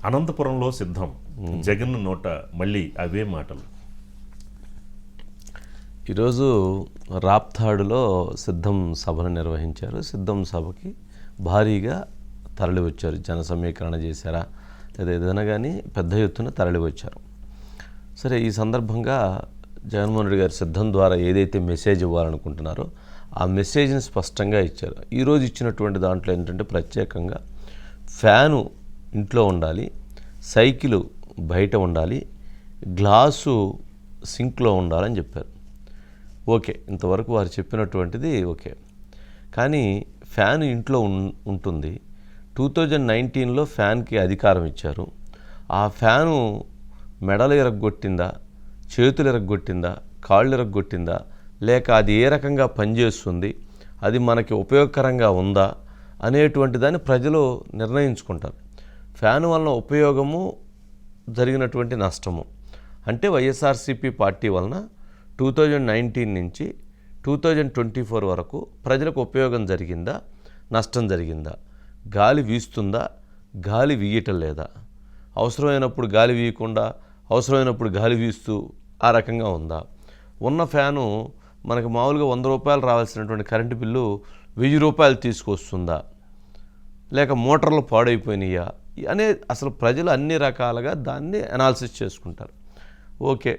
అనంతపురంలో సిద్ధం, జగన్ నోట మళ్ళీ అవే మాటలు. ఈరోజు రాప్తాడులో సిద్ధం సభను నిర్వహించారు. సిద్ధం సభకి భారీగా తరలి వచ్చారు. జన సమీకరణ చేశారా లేదా ఏదైనా కానీ పెద్ద ఎత్తున తరలి వచ్చారు. సరే, ఈ సందర్భంగా జగన్మోహన్ రెడ్డి గారు సిద్ధం ద్వారా ఏదైతే మెసేజ్ ఇవ్వాలనుకుంటున్నారో ఆ మెసేజ్ని స్పష్టంగా ఇచ్చారు. ఈరోజు ఇచ్చినటువంటి దాంట్లో ఏంటంటే ప్రత్యేకంగా ఫ్యాను ఇంట్లో ఉండాలి, సైకిలు బయట ఉండాలి, గ్లాసు సింక్లో ఉండాలని చెప్పారు. ఓకే, ఇంతవరకు వారు చెప్పినటువంటిది ఓకే. కానీ ఫ్యాన్ ఇంట్లో ఉంటుంది. 2019లో ఫ్యాన్కి అధికారం ఇచ్చారు. ఆ ఫ్యాను మెడలు ఇరగ్గొట్టిందా, చేతులు ఇరగ్గొట్టిందా, కాళ్ళు ఇరగ్గొట్టిందా, లేక అది ఏ రకంగా పనిచేస్తుంది, అది మనకి ఉపయోగకరంగా ఉందా అనేటువంటి దాన్ని ప్రజలు నిర్ణయించుకుంటారు. ఫ్యాన్ వలన ఉపయోగము, జరిగినటువంటి నష్టము అంటే వైఎస్ఆర్సీపీ పార్టీ వలన 2019 నుంచి 2024 వరకు ప్రజలకు ఉపయోగం జరిగిందా, నష్టం జరిగిందా, గాలి వీస్తుందా, గాలి వీయటం లేదా, అవసరమైనప్పుడు గాలి వీయకుండా అవసరమైనప్పుడు గాలి వీస్తూ ఆ రకంగా ఉందా, ఉన్న ఫ్యాను మనకు మామూలుగా 100 రూపాయలు రావాల్సినటువంటి కరెంటు బిల్లు 1000 రూపాయలు తీసుకొస్తుందా, లేక మోటార్లు పాడైపోయినాయా అనే అసలు ప్రజలు అన్ని రకాలుగా దాన్ని అనాలిసిస్ చేసుకుంటారు. ఓకే,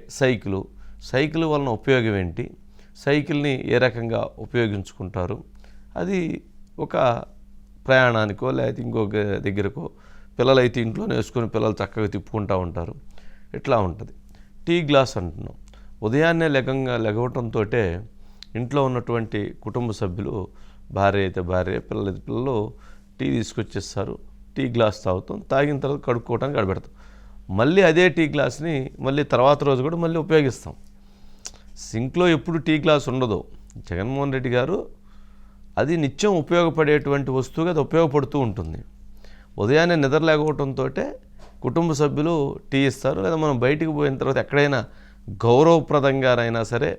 సైకిల్ వలన ఉపయోగం ఏంటి, సైకిల్ని ఏ రకంగా ఉపయోగించుకుంటారు, అది ఒక ప్రయాణానికో లేకపోతే ఇంకొక దగ్గరకో, పిల్లలైతే ఇంట్లోనే వేసుకొని పిల్లలు చక్కగా తిప్పుకుంటూ ఉంటారు, ఇట్లా ఉంటుంది. టీ గ్లాస్ అంటున్నాం. ఉదయాన్నే లెగవటంతో ఇంట్లో ఉన్నటువంటి కుటుంబ సభ్యులు, భార్య అయితే భార్య, పిల్లలైతే పిల్లలు టీ తీసుకొచ్చేస్తారు. టీ గ్లాస్ తాగుతాం, తాగిన తర్వాత కడుక్కోవడానికి గడబెడతాం. మళ్ళీ అదే టీ గ్లాస్ని మళ్ళీ తర్వాత రోజు కూడా మళ్ళీ ఉపయోగిస్తాం. సింక్లో ఎప్పుడు టీ గ్లాస్ ఉండదు. జగన్మోహన్ రెడ్డి గారు అది నిత్యం ఉపయోగపడేటువంటి వస్తువుగా అది ఉపయోగపడుతూ ఉంటుంది. ఉదయాన్నే నిద్ర లేకపోవడంతో కుటుంబ సభ్యులు టీ ఇస్తారు. లేదా మనం బయటికి పోయిన తర్వాత ఎక్కడైనా గౌరవప్రదంగానైనా సరే,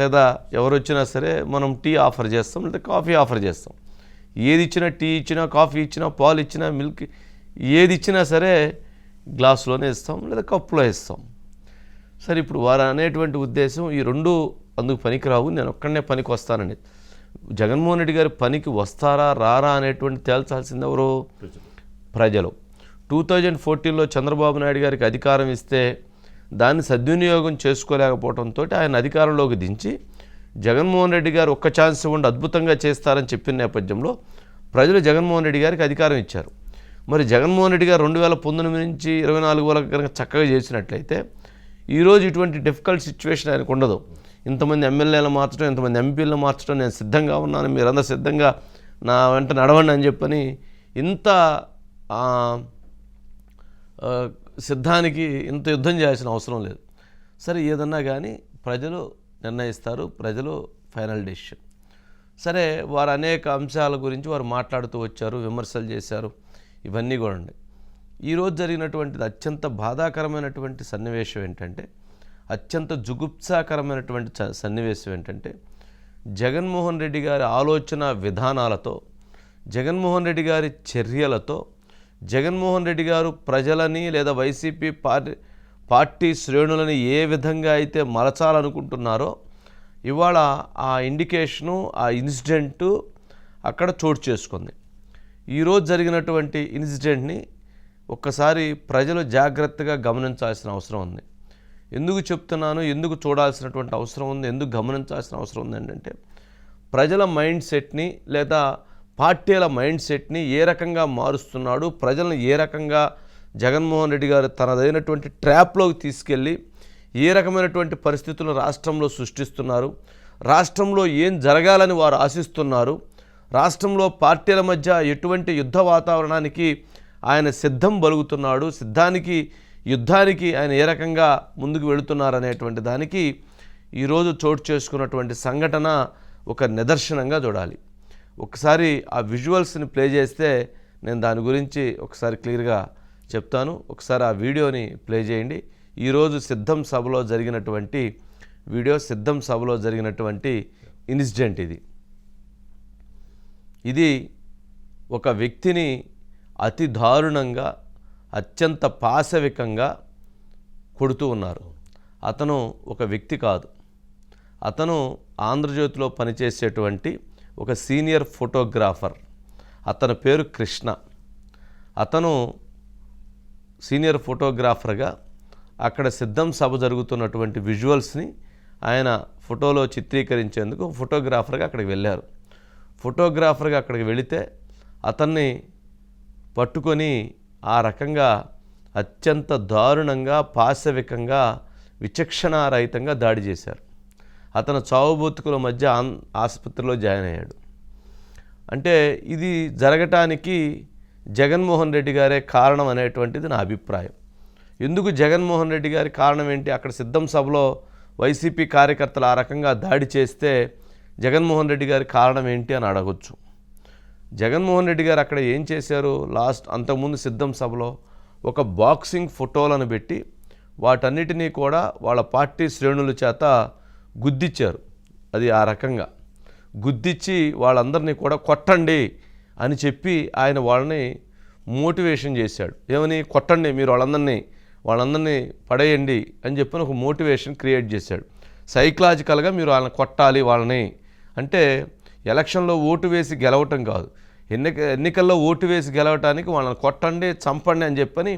లేదా ఎవరు వచ్చినా సరే మనం టీ ఆఫర్ చేస్తాం, లేదా కాఫీ ఆఫర్ చేస్తాం. ఏది ఇచ్చినా, టీ ఇచ్చినా, కాఫీ ఇచ్చినా, పాలు ఇచ్చినా, మిల్క్ ఏది ఇచ్చినా సరే గ్లాసులోనే ఇస్తాం, లేదా కప్పులో ఇస్తాం. సరే, ఇప్పుడు వారు అనేటువంటి ఉద్దేశం ఈ రెండు అందుకు పనికిరావు, నేను ఒక్కడనే పనికి వస్తానని. జగన్మోహన్ రెడ్డి గారి పనికి వస్తారా రారా అనేటువంటి తేల్చాల్సింది ఎవరు? ప్రజలు. 2014లో చంద్రబాబు నాయుడు గారికి అధికారం ఇస్తే దాన్ని సద్వినియోగం చేసుకోలేకపోవడంతో ఆయన అధికారంలోకి దించి జగన్మోహన్ రెడ్డి గారు ఒక్క ఛాన్స్ ఇవ్వండి అద్భుతంగా చేస్తారని చెప్పిన నేపథ్యంలో ప్రజలు జగన్మోహన్ రెడ్డి గారికి అధికారం ఇచ్చారు. మరి జగన్మోహన్ రెడ్డి గారు 2019 నుంచి 24 వరకు కనుక చక్కగా చేసినట్లయితే ఈరోజు ఇటువంటి డిఫికల్ట్ సిచ్యువేషన్ ఆయనకు ఉండదు. ఇంతమంది ఎమ్మెల్యేలు మార్చడం, ఇంతమంది ఎంపీలను మార్చడం, నేను సిద్ధంగా ఉన్నాను, మీరందరూ సిద్ధంగా నా వెంట నడవండి అని చెప్పని ఇంత సిద్ధానికి ఇంత యుద్ధం చేయాల్సిన అవసరం లేదు. సరే, ఏదన్నా కానీ ప్రజలు నిర్ణయిస్తారు, ప్రజలు ఫైనల్ డెసిషన్. సరే, వారు అనేక అంశాల గురించి వారు మాట్లాడుతూ వచ్చారు, విమర్శలు చేశారు, ఇవన్నీ కూడా ఉన్నాయి. ఈరోజు జరిగినటువంటిది అత్యంత బాధాకరమైనటువంటి సన్నివేశం ఏంటంటే, అత్యంత జుగుప్సాకరమైనటువంటి సన్నివేశం ఏంటంటే, జగన్మోహన్ రెడ్డి గారి ఆలోచన విధానాలతో, జగన్మోహన్ రెడ్డి గారి చర్యలతో, జగన్మోహన్ రెడ్డి గారు ప్రజలని లేదా వైసీపీ పార్టీ శ్రేణులని ఏ విధంగా అయితే మలచాలనుకుంటున్నారో ఇవాళ ఆ ఇండికేషను, ఆ ఇన్సిడెంటు అక్కడ చోటు చేసుకుంది. ఈరోజు జరిగినటువంటి ఇన్సిడెంట్ని ఒక్కసారి ప్రజలు జాగ్రత్తగా గమనించాల్సిన అవసరం ఉంది. ఎందుకు చెప్తున్నాను, ఎందుకు చూడాల్సినటువంటి అవసరం ఉంది, ఎందుకు గమనించాల్సిన అవసరం ఉంది అంటే, ప్రజల మైండ్ సెట్ని లేదా పార్టీల మైండ్ సెట్ని ఏ రకంగా మారుస్తున్నాడు, ప్రజలను ఏ రకంగా జగన్మోహన్ రెడ్డి గారు తనదైనటువంటి ట్రాప్లోకి తీసుకెళ్ళి ఏ రకమైనటువంటి పరిస్థితులు రాష్ట్రంలో సృష్టిస్తున్నారు, రాష్ట్రంలో ఏం జరగాలని వారు ఆశిస్తున్నారు, రాష్ట్రంలో పార్టీల మధ్య ఎటువంటి యుద్ధ వాతావరణానికి ఆయన సిద్ధం బలుగుతున్నాడు, యుద్ధానికి ఆయన ఏ రకంగా ముందుకు వెళుతున్నారు అనేటువంటి దానికి ఈరోజు చోటు చేసుకున్నటువంటి సంఘటన ఒక నిదర్శనంగా చూడాలి. ఒకసారి ఆ విజువల్స్ని ప్లే చేస్తే నేను దాని గురించి ఒకసారి క్లియర్గా చెప్తాను. ఒకసారి ఆ వీడియోని ప్లే చేయండి. ఈరోజు సిద్ధం సభలో జరిగినటువంటి వీడియో, సిద్ధం సభలో జరిగినటువంటి ఇన్సిడెంట్ ఇది ఒక వ్యక్తిని అతి దారుణంగా అత్యంత పాశవికంగా కొడుతూ ఉన్నారు. అతను ఒక వ్యక్తి కాదు, అతను ఆంధ్రజ్యోతిలో పనిచేసేటువంటి ఒక సీనియర్ ఫోటోగ్రాఫర్. అతని పేరు కృష్ణ. అతను సీనియర్ ఫోటోగ్రాఫర్గా అక్కడ సిద్ధం సభ జరుగుతున్నటువంటి విజువల్స్ని ఆయన ఫోటోలో చిత్రీకరించేందుకు ఫోటోగ్రాఫర్గా అక్కడికి వెళ్ళారు. ఫోటోగ్రాఫర్గా అక్కడికి వెళితే అతన్ని పట్టుకొని ఆ రకంగా అత్యంత దారుణంగా పాశవికంగా విచక్షణారహితంగా దాడి చేశారు. అతను చావుబతుకుల మధ్య ఆసుపత్రిలో జాయిన్ అయ్యాడు. అంటే ఇది జరగటానికి జగన్మోహన్ రెడ్డి గారే కారణం అనేటువంటిది నా అభిప్రాయం. ఎందుకు జగన్మోహన్ రెడ్డి గారి కారణం ఏంటి? అక్కడ సిద్ధం సభలో వైసీపీ కార్యకర్తలు ఆ రకంగా దాడి చేస్తే జగన్మోహన్ రెడ్డి గారి కారణం ఏంటి అని అడగొచ్చు. జగన్మోహన్ రెడ్డి గారు అక్కడ ఏం చేశారు? అంతకుముందు సిద్ధం సభలో ఒక బాక్సింగ్ ఫోటోలను పెట్టి వాటన్నిటినీ కూడా వాళ్ళ పార్టీ శ్రేణుల చేత గుద్దిచ్చారు. అది ఆ రకంగా గుద్దిచ్చి వాళ్ళందరినీ కూడా కొట్టండి అని చెప్పి ఆయన వాళ్ళని మోటివేషన్ చేశాడు. ఏమని? కొట్టండి, మీరు వాళ్ళందరినీ పడేయండి అని చెప్పి ఒక మోటివేషన్ క్రియేట్ చేశాడు. సైకలాజికల్గా మీరు వాళ్ళని కొట్టాలి వాళ్ళని. అంటే ఎలక్షన్లో ఓటు వేసి గెలవటం కాదు, ఎన్నికల్లో ఓటు వేసి గెలవటానికి వాళ్ళని కొట్టండి, చంపండి అని చెప్పని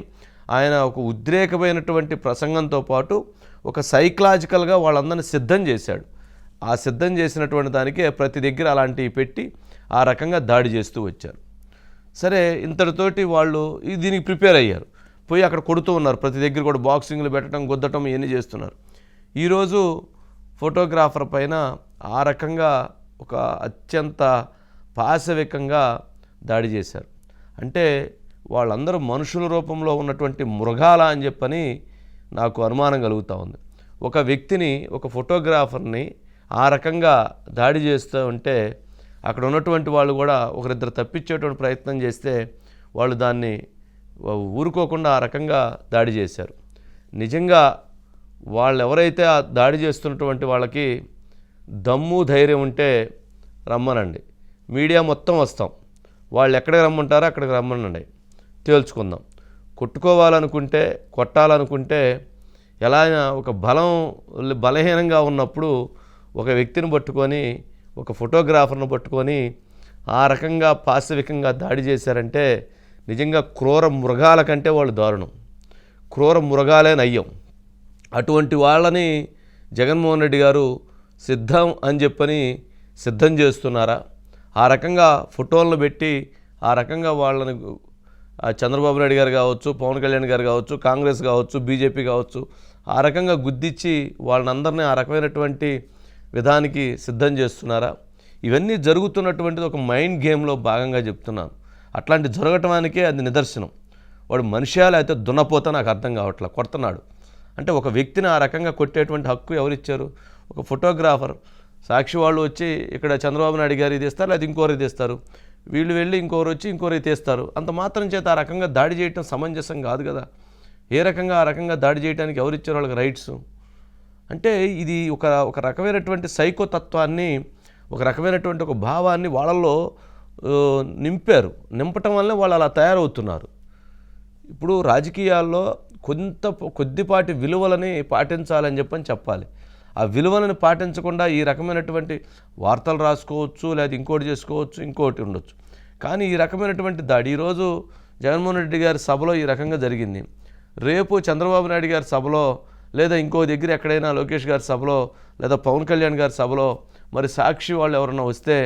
ఆయన ఒక ఉద్రేకమైనటువంటి ప్రసంగంతో పాటు ఒక సైకలాజికల్గా వాళ్ళందరినీ సిద్ధం చేశాడు. ఆ సిద్ధం చేసినటువంటి దానికే ప్రతి దగ్గర అలాంటివి పెట్టి ఆ రకంగా దాడి చేస్తూ వచ్చారు. సరే, ఇంతటితోటి వాళ్ళు దీనికి ప్రిపేర్ అయ్యారు. పోయి అక్కడ కొడుతూ ఉన్నారు. ప్రతి దగ్గర కూడా బాక్సింగ్లు పెట్టడం, గుద్దటం ఇవన్నీ చేస్తున్నారు. ఈరోజు ఫోటోగ్రాఫర్ పైన ఆ రకంగా ఒక అత్యంత పాశవికంగా దాడి చేశారు. అంటే వాళ్ళందరూ మనుషుల రూపంలో ఉన్నటువంటి మృగాల అని చెప్పని నాకు అనుమానం కలుగుతూ ఉంది. ఒక వ్యక్తిని, ఒక ఫోటోగ్రాఫర్ని ఆ రకంగా దాడి చేస్తూ ఉంటే అక్కడ ఉన్నటువంటి వాళ్ళు కూడా ఒకరిద్దరు తప్పించేటువంటి ప్రయత్నం చేస్తే వాళ్ళు దాన్ని ఊరుకోకుండా ఆ రకంగా దాడి చేశారు. నిజంగా వాళ్ళు ఎవరైతే ఆ దాడి చేస్తున్నటువంటి వాళ్ళకి దమ్ము ధైర్యం ఉంటే రమ్మనండి, మీడియా మొత్తం వస్తాం, వాళ్ళు ఎక్కడికి రమ్మంటారో అక్కడికి రమ్మనండి, తేల్చుకుందాం. కొట్టుకోవాలనుకుంటే, కొట్టాలనుకుంటే ఎలా ఒక బలహీనంగా ఉన్నప్పుడు ఒక వ్యక్తిని పట్టుకొని, ఒక ఫోటోగ్రాఫర్ను పట్టుకొని ఆ రకంగా పాశవికంగా దాడి చేశారంటే నిజంగా క్రూర మృగాల కంటే వాళ్ళు దారుణం. క్రూర మృగాలే నయ్యం. అటువంటి వాళ్ళని జగన్మోహన్ రెడ్డి గారు సిద్ధం అని చెప్పని సిద్ధం చేస్తున్నారా? ఆ రకంగా ఫోటోలను పెట్టి ఆ రకంగా వాళ్ళని చంద్రబాబు నాయుడు గారు కావచ్చు, పవన్ కళ్యాణ్ గారు కావచ్చు, కాంగ్రెస్ కావచ్చు, బీజేపీ కావచ్చు, ఆ రకంగా గుద్దిచ్చి వాళ్ళందరినీ ఆ రకమైనటువంటి విధానికి సిద్ధం చేస్తున్నారా? ఇవన్నీ జరుగుతున్నటువంటిది ఒక మైండ్ గేమ్లో భాగంగా చెప్తున్నాను. అట్లాంటి జరగటానికే అది నిదర్శనం. వాడు మనిషియాలు అయితే దున్నపోతా నాకు అర్థం కావట్లా, కొడుతున్నాడు. అంటే ఒక వ్యక్తిని ఆ రకంగా కొట్టేటువంటి హక్కు ఎవరిచ్చారు? ఒక ఫోటోగ్రాఫర్. సాక్షి వాళ్ళు వచ్చి ఇక్కడ చంద్రబాబు నాయుడు గారు తీస్తారు, లేదా ఇంకోరు తీస్తారు, వీళ్ళు వెళ్ళి ఇంకోరు వచ్చి ఇంకోరు తీస్తారు. అంత మాత్రం చేత ఆ రకంగా దాడి చేయటం సమంజసం కాదు కదా. ఏ రకంగా ఆ రకంగా దాడి చేయడానికి ఎవరిచ్చారు వాళ్ళకి రైట్స్? అంటే ఇది ఒక రకమైనటువంటి సైకోతత్వాన్ని, ఒక రకమైనటువంటి ఒక భావాన్ని వాళ్ళల్లో నింపటం వల్లే వాళ్ళు అలా తయారవుతున్నారు. ఇప్పుడు రాజకీయాల్లో కొద్దిపాటి విలువలని పాటించాలని చెప్పాలి. ఆ విలువలను పాటించకుండా ఈ రకమైనటువంటి వార్తలు రాసుకోవచ్చు, లేదా ఇంకోటి చేసుకోవచ్చు, ఇంకోటి ఉండొచ్చు. కానీ ఈ రకమైనటువంటి దాడి ఈరోజు జగన్మోహన్ రెడ్డి గారి సభలో ఈ రకంగా జరిగింది. రేపు చంద్రబాబు నాయుడు గారి సభలో, లేదా ఇంకో దగ్గర ఎక్కడైనా లోకేష్ గారి సభలో, లేదా పవన్ కళ్యాణ్ గారి సభలో మరి సాక్షి వాళ్ళు ఎవరన్నా వస్తే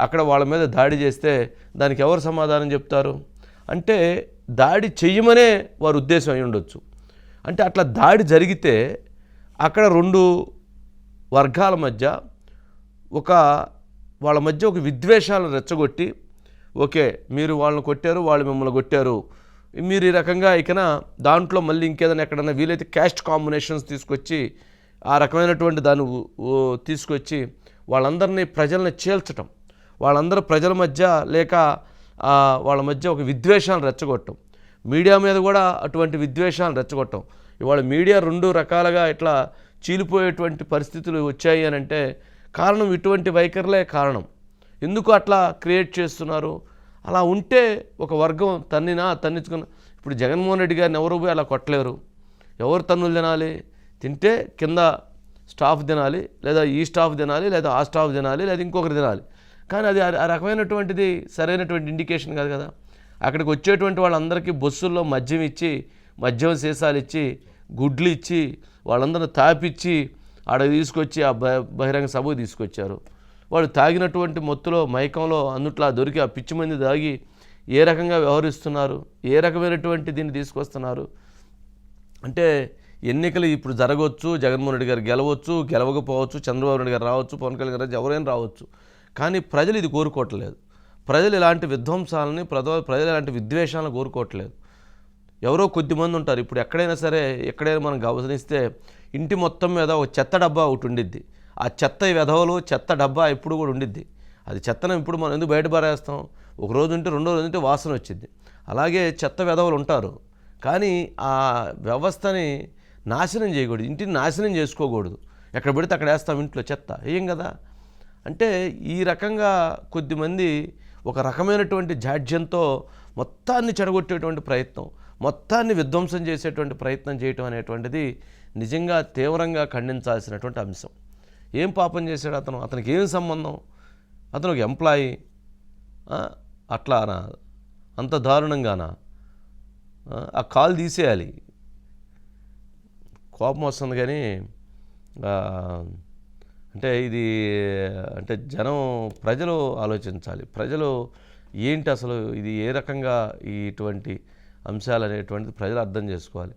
అక్కడ వాళ్ళ మీద దాడి చేస్తే దానికి ఎవరు సమాధానం చెప్తారు? అంటే దాడి చెయ్యమనే వారి ఉద్దేశం అయి ఉండొచ్చు. అంటే అట్లా దాడి జరిగితే అక్కడ రెండు వర్గాల మధ్య వాళ్ళ మధ్య ఒక విద్వేషాలను రెచ్చగొట్టి, ఓకే మీరు వాళ్ళని కొట్టారు, వాళ్ళు మిమ్మల్ని కొట్టారు, మీరు ఈ రకంగా ఇకన దాంట్లో మళ్ళీ ఇంకేదైనా ఎక్కడన్నా వీలైతే క్యాస్ట్ కాంబినేషన్స్ తీసుకొచ్చి ఆ రకమైనటువంటి దాన్ని తీసుకొచ్చి వాళ్ళందరినీ ప్రజల్ని చీల్చటం, వాళ్ళందరూ ప్రజల మధ్య లేక వాళ్ళ మధ్య ఒక విద్వేషాలను రెచ్చగొట్టడం, మీడియా మీద కూడా అటువంటి విద్వేషాలను రెచ్చగొట్టడం. ఇవాళ మీడియా రెండు రకాలుగా ఇట్లా చీలిపోయేటువంటి పరిస్థితులు వచ్చాయి అని అంటే కారణం ఇటువంటి వైఖరులే కారణం. ఎందుకు అట్లా క్రియేట్ చేస్తున్నారు? అలా ఉంటే ఒక వర్గం తన్నించుకున్న ఇప్పుడు జగన్మోహన్ రెడ్డి గారిని ఎవరు పోయి అలా కొట్టలేరు. ఎవరు తన్నులు తినాలి? తింటే కింద స్టాఫ్ తినాలి, లేదా ఈ స్టాఫ్ తినాలి, లేదా ఆ స్టాఫ్ తినాలి, లేదా ఇంకొకరు తినాలి. కానీ అది ఆ రకమైనటువంటిది సరైనటువంటి ఇండికేషన్ కాదు కదా. అక్కడికి వచ్చేటువంటి వాళ్ళందరికీ బస్సుల్లో మద్యం ఇచ్చి, మద్యం సీసాలు ఇచ్చి, గుడ్లు ఇచ్చి, వాళ్ళందరిని తాపిచ్చి ఆడ తీసుకొచ్చి ఆ బహిరంగ సభకు తీసుకొచ్చారు. వాళ్ళు తాగినటువంటి మొత్తులో మైకంలో అందుట్లా దొరికి ఆ పిచ్చి మంది తాగి ఏ రకంగా వ్యవహరిస్తున్నారు, ఏ రకమైనటువంటి దీన్ని తీసుకొస్తున్నారు అంటే ఎన్నికలు ఇప్పుడు జరగవచ్చు, జగన్మోహన్ రెడ్డి గారు గెలవచ్చు, గెలవకపోవచ్చు, చంద్రబాబు నాయుడు గారు రావచ్చు, పవన్ కళ్యాణ్ గారు ఎవరైనా రావచ్చు. కానీ ప్రజలు ఇది కోరుకోవట్లేదు. ప్రజలు ఇలాంటి విధ్వంసాలని, ప్రజలు ఇలాంటి విద్వేషాలను కోరుకోవట్లేదు. ఎవరో కొద్దిమంది ఉంటారు. ఇప్పుడు ఎక్కడైనా సరే, ఎక్కడైనా మనం గమనిస్తే ఇంటి మొత్తం మీద ఒక చెత్త డబ్బా ఒకటి ఉండిద్ది. ఆ చెత్త వెధవలు చెత్త డబ్బా ఎప్పుడు కూడా ఉండిద్ది. అది చెత్తను ఇప్పుడు మనం ఎందుకు బయట పారేస్తాం? ఒక రోజు ఉంటే రెండో రోజు ఉంటే వాసన వచ్చింది. అలాగే చెత్త వెధవలు ఉంటారు. కానీ ఆ వ్యవస్థని నాశనం చేయకూడదు, ఇంటిని నాశనం చేసుకోకూడదు. ఎక్కడ పెడితే అక్కడ వేస్తాం ఇంట్లో చెత్త, ఏం కదా. అంటే ఈ రకంగా కొద్దిమంది ఒక రకమైనటువంటి జాడ్యంతో మొత్తాన్ని చెడగొట్టేటువంటి ప్రయత్నం, మొత్తాన్ని విధ్వంసం చేసేటువంటి ప్రయత్నం చేయటం అనేటువంటిది నిజంగా తీవ్రంగా ఖండించాల్సినటువంటి అంశం. ఏం పాపం చేశాడు అతను? అతనికి ఏం సంబంధం? అతను ఒక ఎంప్లాయీ, అట్లానా? అంత దారుణంగానా? ఆ కాల్ తీసేయాలి. కోపం వస్తుంది. కానీ అంటే ఇది అంటే ప్రజలు ఆలోచించాలి. ప్రజలు ఏంటి అసలు ఇది ఏ రకంగా ఇటువంటి అంశాలు అనేటువంటిది ప్రజలు అర్థం చేసుకోవాలి.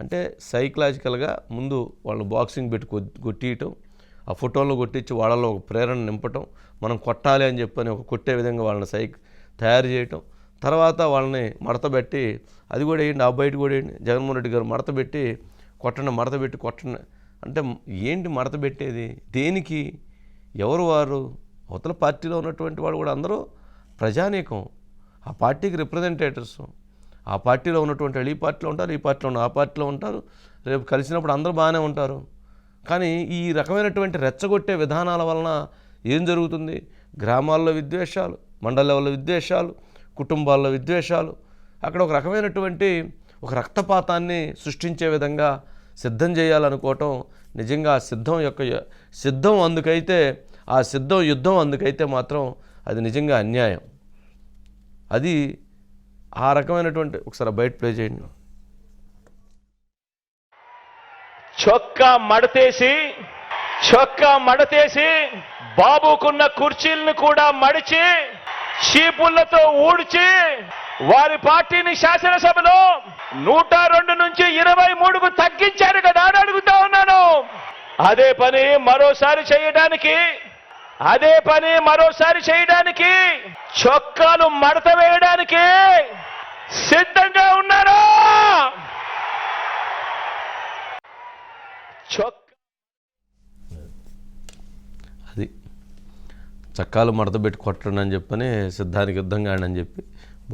అంటే సైకలాజికల్గా ముందు వాళ్ళని బాక్సింగ్ పెట్టి కొట్టియటం, ఆ ఫోటోలను కొట్టించి వాళ్ళలో ఒక ప్రేరణ నింపటం, మనం కొట్టాలి అని చెప్పని ఒక కొట్టే విధంగా వాళ్ళని తయారు చేయటం, తర్వాత వాళ్ళని మడతబెట్టి అది కూడా వేయండి, ఆ బయట కూడా వేయండి. జగన్మోహన్ రెడ్డి గారు మడతబెట్టి కొట్టండి అంటే ఏంటి మడతబెట్టేది? దేనికి? ఎవరు వారు? అవతల పార్టీలో ఉన్నటువంటి వాళ్ళు కూడా అందరూ ప్రజానీకం, ఆ పార్టీకి రిప్రజెంటేటివ్స్. ఆ పార్టీలో ఉన్నటువంటి వాళ్ళు ఈ పార్టీలో ఉంటారు, ఈ పార్టీలో ఉన్న ఆ పార్టీలో ఉంటారు. రేపు కలిసినప్పుడు అందరూ బాగానే ఉంటారు. కానీ ఈ రకమైనటువంటి రెచ్చగొట్టే విధానాల వలన ఏం జరుగుతుంది? గ్రామాల్లో విద్వేషాలు, మండల లెవెల్లో విద్వేషాలు, కుటుంబాల్లో విద్వేషాలు, అక్కడ ఒక రకమైనటువంటి ఒక రక్తపాతాన్ని సృష్టించే విధంగా సిద్ధం చేయాలనుకోవటం నిజంగా సిద్ధం అందుకైతే, ఆ యుద్ధం అందుకైతే మాత్రం అది నిజంగా అన్యాయం. అది ఆ రకమైనటువంటి ఒకసారి బయట ప్లే చేయండి. చొక్కా మడతేసి బాబుకున్న కుర్చీలను కూడా మడిచి చీపుళ్లతో ఊడ్చి వారి పార్టీని శాసనసభలో 102 నుంచి 23కు తగ్గించారు కదా అని అడుగుతా ఉన్నాను. అదే పని మరోసారి చేయడానికి చొక్కాలు మడత వేయడానికి సిద్ధంగా ఉన్నారా? అది చక్కాలు మడతబెట్టి కొట్టండి అని చెప్పని సిద్ధానికి యుద్ధం కాండి అని చెప్పి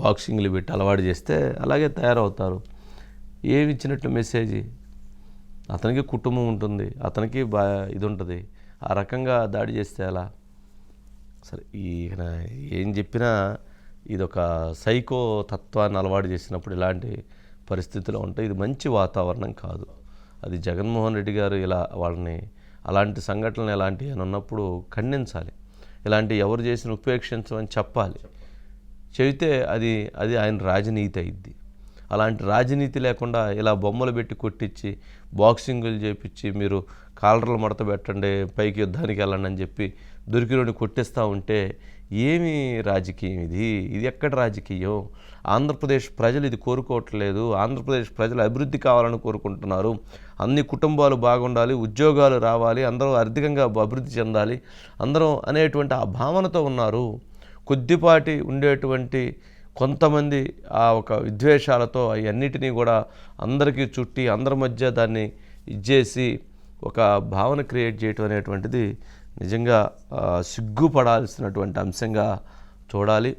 బాక్సింగ్లు పెట్టి అలవాటు చేస్తే అలాగే తయారవుతారు. ఏమి ఇచ్చినట్లు మెసేజ్? అతనికి కుటుంబం ఉంటుంది, అతనికి ఇది ఉంటుంది. ఆ రకంగా దాడి చేస్తే అలా సరే. ఈయన ఏం చెప్పినా ఇదొక సైకో తత్వాన్ని అలవాటు చేసినప్పుడు ఇలాంటి పరిస్థితులు ఉంటాయి. ఇది మంచి వాతావరణం కాదు. అది జగన్మోహన్ రెడ్డి గారు ఇలా వాళ్ళని అలాంటి సంఘటనలు ఎలాంటివి అని ఉన్నప్పుడు ఖండించాలి. ఇలాంటి ఎవరు చేసిన ఉపేక్షించమని చెప్పాలి. చెబితే అది ఆయన రాజనీతి అయింది. అలాంటి రాజనీతి లేకుండా ఇలా బొమ్మలు పెట్టి కొట్టించి బాక్సింగులు చేపించి మీరు కాలర్లు మడత పెట్టండి, పైకి యుద్ధానికి వెళ్ళండి అని చెప్పి దొరికినోడిని కొట్టిస్తూ ఉంటే ఏమి రాజకీయం ఇది? ఎక్కడ రాజకీయం? ఆంధ్రప్రదేశ్ ప్రజలు ఇది కోరుకోవట్లేదు. ఆంధ్రప్రదేశ్ ప్రజలు అభివృద్ధి కావాలని కోరుకుంటున్నారు. అన్ని కుటుంబాలు బాగుండాలి, ఉద్యోగాలు రావాలి, అందరూ ఆర్థికంగా అభివృద్ధి చెందాలి అందరం అనేటువంటి ఆ భావనతో ఉన్నారు. కొద్దిపాటి ఉండేటువంటి కొంతమంది ఆ ఒక విద్వేషాలతో అవన్నిటినీ కూడా అందరికీ చుట్టి అందరి మధ్య దాన్ని ఇచ్చేసి ఒక భావన క్రియేట్ చేయటం అనేటువంటిది నిజంగా సిగ్గుపడాల్సినటువంటి అంశంగా చూడాలి.